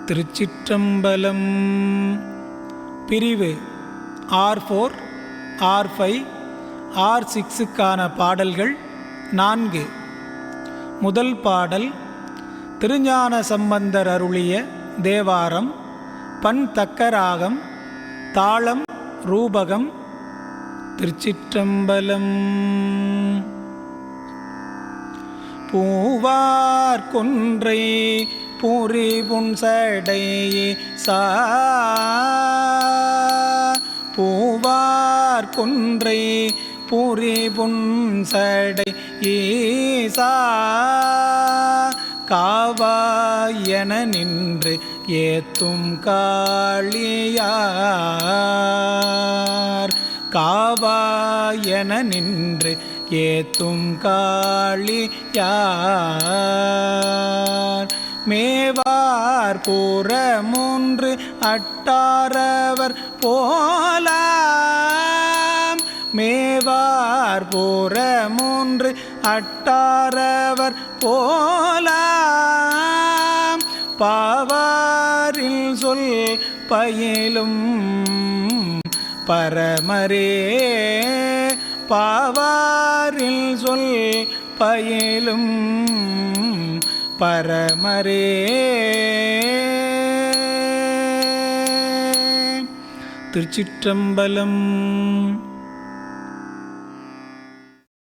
திருச்சிற்றம்பலம். பிரிவு R4, R5, R6க்கான பாடல்கள் 4. முதல் பாடல் திருஞான சம்பந்தர் அருளிய தேவாரம். பண் தக்கராகம், தாளம் ரூபகம். திருச்சிற்றம்பலம். பூவார் கொன்றை புரிபுன் சடை சா, பூவார் கொன்றை புரிபுன் சடை ஈசா, காவாயன நின்று ஏத்தும் காளியார், காவாயன நின்று ஏத்தும் காளியார். மேவார் புறமூன்று அட்டாரவர் போலாம், மேவார் புறமூன்று அட்டாரவர் போலாம். பாவாரில் சொல் பயிலும் பரமரே, பாவாரில் சொல் பயிலும் பரமரே. திருச்சிற்றம்பலம்.